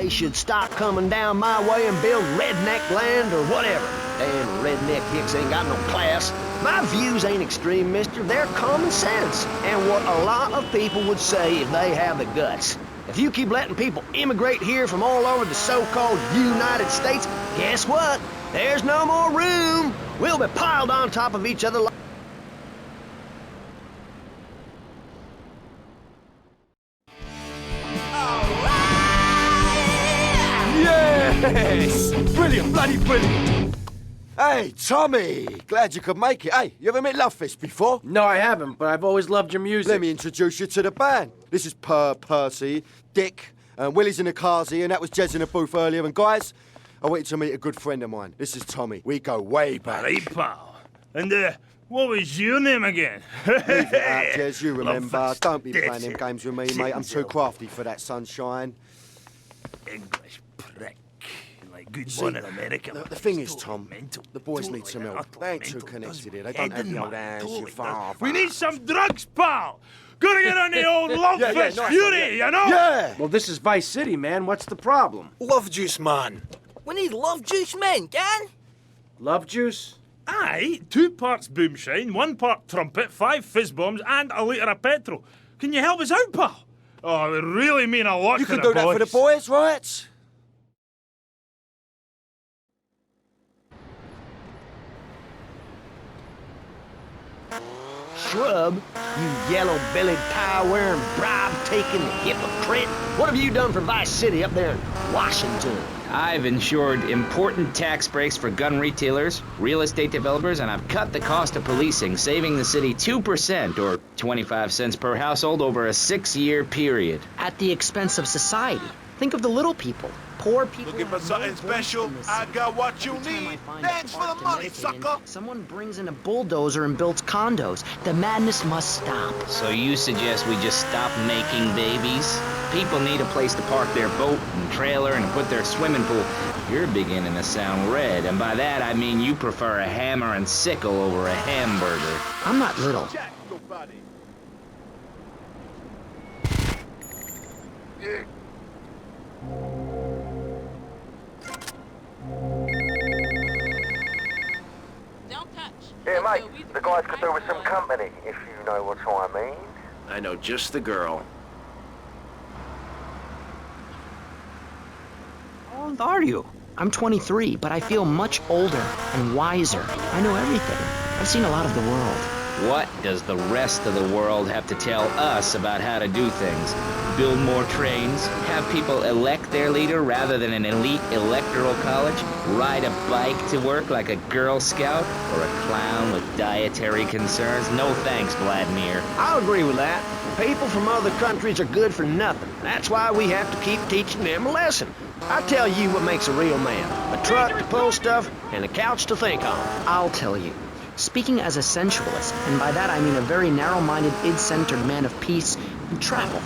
they should stop coming down my way and build redneck land or whatever. Damn redneck hicks ain't got no class. My views ain't extreme, mister. They're common sense. And what a lot of people would say if they have the guts. If you keep letting people immigrate here from all over the so-called United States, guess what? There's no more room. We'll be piled on top of each other like... Yes! Brilliant, bloody brilliant! Hey, Tommy! Glad you could make it. Hey, you ever met Lovefist before? No, I haven't, but I've always loved your music. Let me introduce you to the band. This is Percy, Dick, and Willie's in the Carsey, and that was Jez in the booth earlier. And guys, I want you to meet a good friend of mine. This is Tommy. We go way back. Hey, pal. And, what was your name again? Leave it out, Jez, you remember. Lovefist. Don't be playing That's them it. games with me, mate. I'm too crafty for that, sunshine. English prick. Like good one in America. The thing is, Tom, the boys need some help. They ain't too mental, connected here. They don't have the old hands, your father. We need some drugs, pal. Gotta get on the old love Yeah, fist nice fury, one, yeah. you know? Yeah! Well, this is Vice City, man. What's the problem? Love juice, man. We need love juice men, can? Love juice? Aye, 2 parts boomshine, 1 part trumpet, 5 fizz bombs, and a litre of petrol. Can you help us out, pal? Oh, it would really mean a lot You to can the do that for the boys, right? Shrub, you yellow-bellied, pie-wearing, bribe-taking hypocrite. What have you done for Vice City up there in Washington? I've ensured important tax breaks for gun retailers, real estate developers, and I've cut the cost of policing, saving the city 2% or 25 cents per household over a 6-year period. At the expense of society. Think of the little people. Poor people. Looking for something special? I got what you need. Thanks for the money, sucker. Someone brings in a bulldozer and builds condos. The madness must stop. So you suggest we just stop making babies? People need a place to park their boat and trailer and put their swimming pool. You're beginning to sound red, and by that I mean you prefer a hammer and sickle over a hamburger. I'm not little. Yeah, mate, the guys could do with some company, if you know what I mean. I know just the girl. How old are you? I'm 23, but I feel much older and wiser. I know everything. I've seen a lot of the world. What does the rest of the world have to tell us about how to do things? Build more trains? Have people elect their leader rather than an elite electoral college? Ride a bike to work like a Girl Scout? Or a clown with dietary concerns? No thanks, Vladimir. I'll agree with that. People from other countries are good for nothing. That's why we have to keep teaching them a lesson. I tell you what makes a real man. A truck to pull stuff and a couch to think on. I'll tell you. Speaking as a sensualist, and by that I mean a very narrow-minded, id-centered man of peace and travel.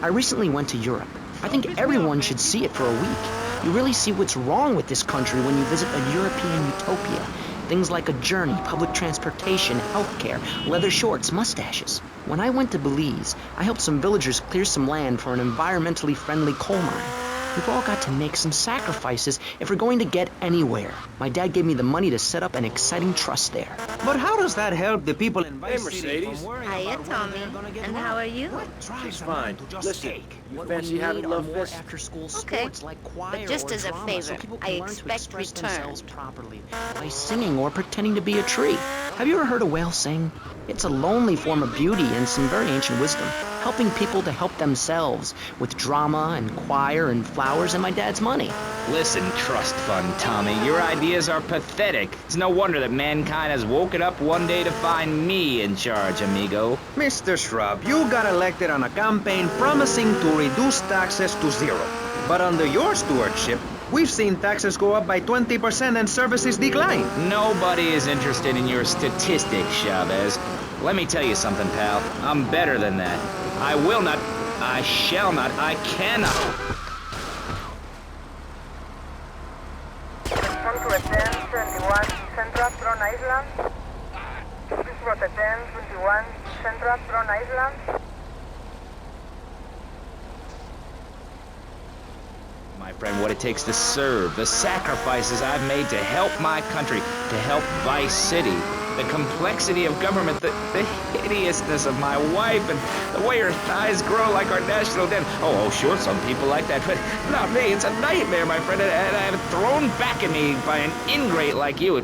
I recently went to Europe. I think everyone should see it for a week. You really see what's wrong with this country when you visit a European utopia. Things like a journey, public transportation, healthcare, leather shorts, mustaches. When I went to Belize, I helped some villagers clear some land for an environmentally friendly coal mine. We've all got to make some sacrifices if we're going to get anywhere. My dad gave me the money to set up an exciting trust there. But how does that help the people in Vice Hey, City Mercedes. from worrying Hiya, about whether Tommy. they're gonna get And robbed? how are you? What drives She's a fine. man to just Listen, take? you What fancy we having need love are more fist? after-school Okay, sports like choir but just or as a drama, favor, so people I can learn to expect express return. themselves properly by singing or pretending to be a tree. Have you ever heard a whale sing? It's a lonely form of beauty and some very ancient wisdom, helping people to help themselves with drama and choir and flowers and my dad's money. Listen, trust fund Tommy, your ideas are pathetic. It's no wonder that mankind has woken up one day to find me in charge, amigo. Mr. Shrub, you got elected on a campaign promising to reduce taxes to 0. But under your stewardship, we've seen taxes go up by 20% and services decline. Nobody is interested in your statistics, Chavez. Let me tell you something, pal. I'm better than that. I will not, I shall not, I cannot. Control to 1021 Central Throne Island. Please route 1021 Central Throne Island. My my friend, what it takes to serve, the sacrifices I've made to help my country, to help Vice City, the complexity of government, the hideousness of my wife, and the way her thighs grow like our national debt. Oh, sure, some people like that, but not me. It's a nightmare, my friend, and I have it thrown back at me by an ingrate like you.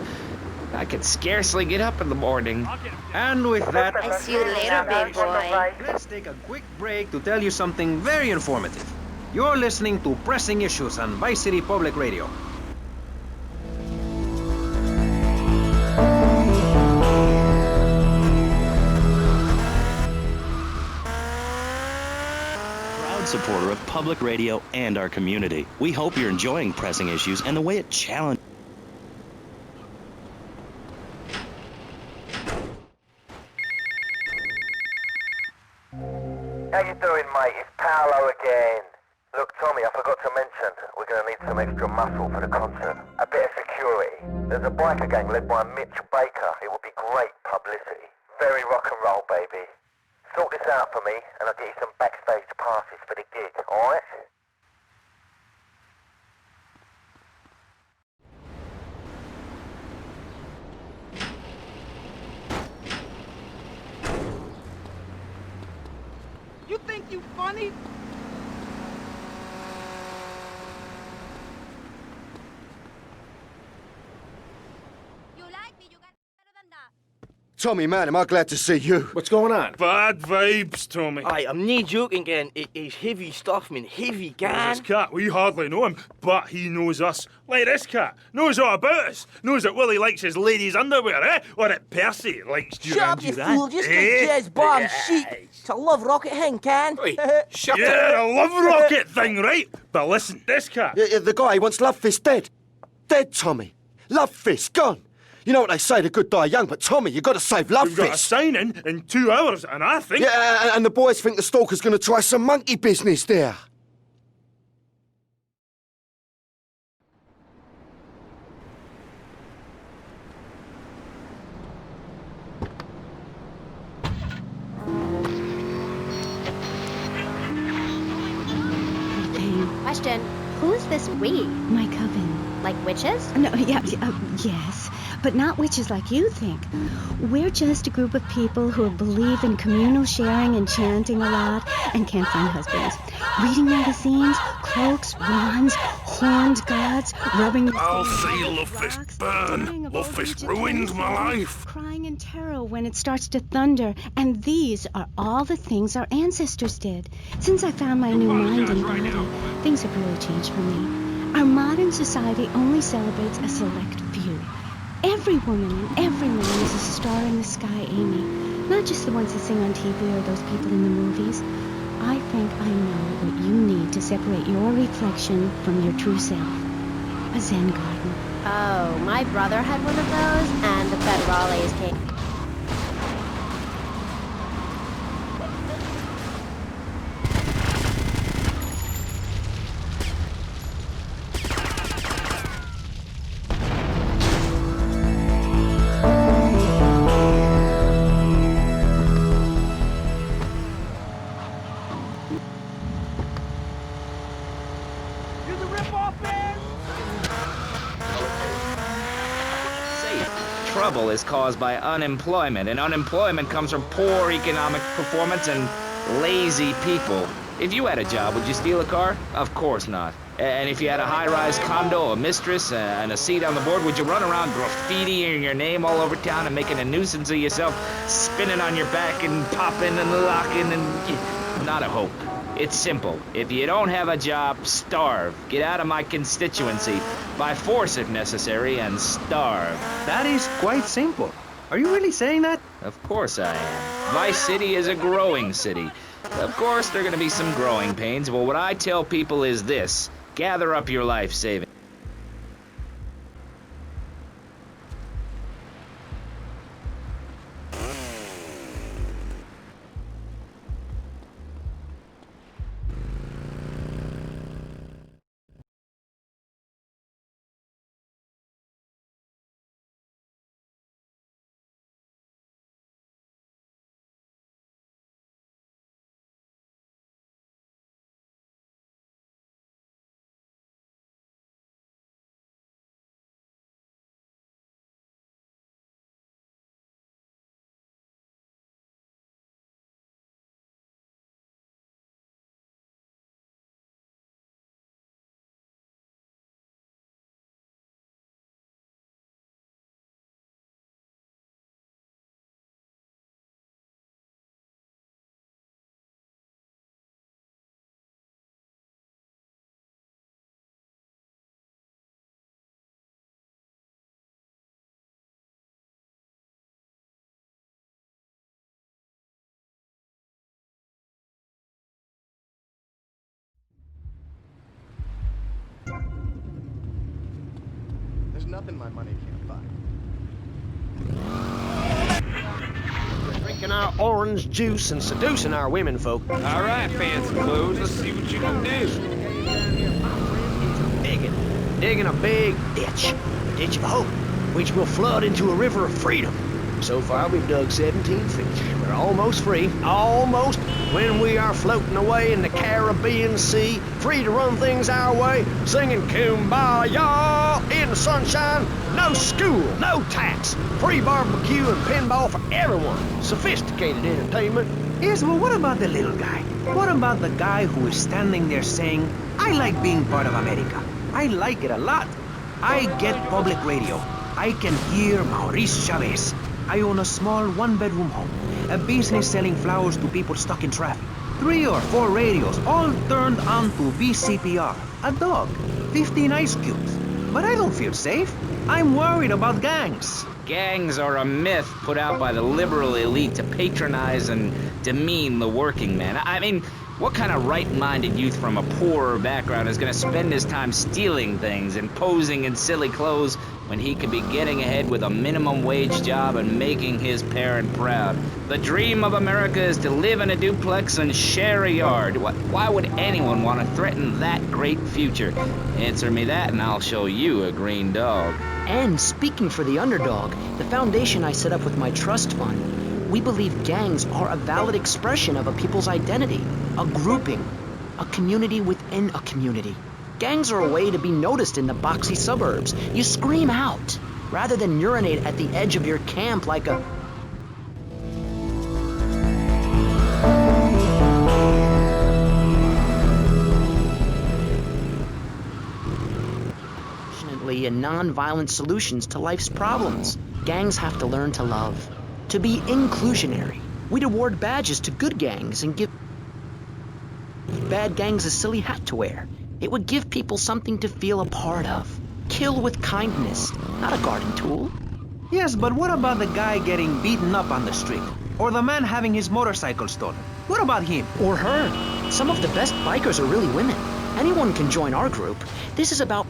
I could scarcely get up in the morning. And with that, I see you later, big boy. let's take a quick break to tell you something very informative. You're listening to Pressing Issues on Vice City Public Radio. Proud supporter of public radio and our community. We hope you're enjoying Pressing Issues and the way it challenges. How you doing, mate? It's Paolo again. Look, Tommy, I forgot to mention, we're going to need some extra muscle for the concert. A bit of security. There's a biker gang led by Mitch Baker. It would be great publicity. Very rock and roll, baby. Sort this out for me, and I'll get you some backstage passes for the gig, alright? You think you funny? Tommy, man, am I glad to see you. What's going on? Bad vibes, Tommy. I'm not joking, gang. It's heavy stuff, man. Heavy, gang. This cat, we hardly know him, but he knows us. Like this cat, knows all about us. Knows that Willie likes his ladies' underwear, eh? Or that Percy likes Shut up, you Duran fool. Just eh? cause jazz bomb chic. It's a love rocket hang, can? Shut Yeah, a love rocket thing, right? But listen, this cat. The guy wants Love Fist dead. Dead, Tommy. Love Fist, gone. You know what they say, the good die young, but Tommy, you got to save Love We've got a Fist. sign-in in 2 hours, and I think... Yeah, and the boys think the stalker's going to try some monkey business there. Question. Who's this we? My coven. Like witches? No, yes, but not witches like you think. We're just a group of people who believe in communal sharing and chanting a lot and can't find husbands. Reading magazines, cloaks, wands, horned gods, rubbing the I'll skin see on Love Fist rocks, burn. dying of Love old Fist age ruined of my cancer, life. crying in terror when it starts to thunder. And these are all the things our ancestors did. Since I found my new mind and body, things have really changed for me. Our modern society only celebrates a select few. Every woman and every man is a star in the sky, Amy. Not just the ones that sing on TV or those people in the movies. I think I know what you need to separate your reflection from your true self. A Zen garden. Oh, my brother had one of those, and the federales came. Trouble is caused by unemployment, and unemployment comes from poor economic performance and lazy people. If you had a job, would you steal a car? Of course not. And if you had a high-rise condo, a mistress, and a seat on the board, would you run around graffitiing your name all over town and making a nuisance of yourself, spinning on your back and popping and locking and... Not a hope. It's simple. If you don't have a job, starve. Get out of my constituency. By force if necessary, and starve. That is quite simple. Are you really saying that? Of course I am. Vice City is a growing city. Of course there are going to be some growing pains, but what I tell people is this. Gather up your life savings. There's nothing my money can't buy. Drinking our orange juice and seducing our women folk. All right, fancy clothes. Let's see what you can do. Digging a big ditch. A ditch of hope, which will flood into a river of freedom. So far, we've dug 17 feet. We're almost free. Almost. When we are floating away in the Caribbean Sea, free to run things our way, singing Kumbaya in the sunshine. No school, no tax. Free barbecue and pinball for everyone. Sophisticated entertainment. Yes, well, what about the little guy? What about the guy who is standing there saying, I like being part of America. I like it a lot. I get public radio. I can hear Maurice Chavez. I own a small one-bedroom home, a business selling flowers to people stuck in traffic. 3 or 4 radios, all turned on to VCPR. A dog, 15 ice cubes. But I don't feel safe. I'm worried about gangs. Gangs are a myth put out by the liberal elite to patronize and demean the working man. I mean, what kind of right-minded youth from a poorer background is going to spend his time stealing things and posing in silly clothes when he could be getting ahead with a minimum wage job and making his parent proud? The dream of America is to live in a duplex and share a yard. Why would anyone want to threaten that great future? Answer me that and I'll show you a green dog. And speaking for the underdog, the foundation I set up with my trust fund, we believe gangs are a valid expression of a people's identity, a grouping, a community within a community. Gangs are a way to be noticed in the boxy suburbs. You scream out, rather than urinate at the edge of your camp like a... and non-violent solutions to life's problems. Gangs have to learn to love, to be inclusionary. We'd award badges to good gangs and give bad gangs a silly hat to wear. It would give people something to feel a part of. Kill with kindness, not a garden tool. Yes, but what about the guy getting beaten up on the street? Or the man having his motorcycle stolen? What about him? Or her. Some of the best bikers are really women. Anyone can join our group. This is about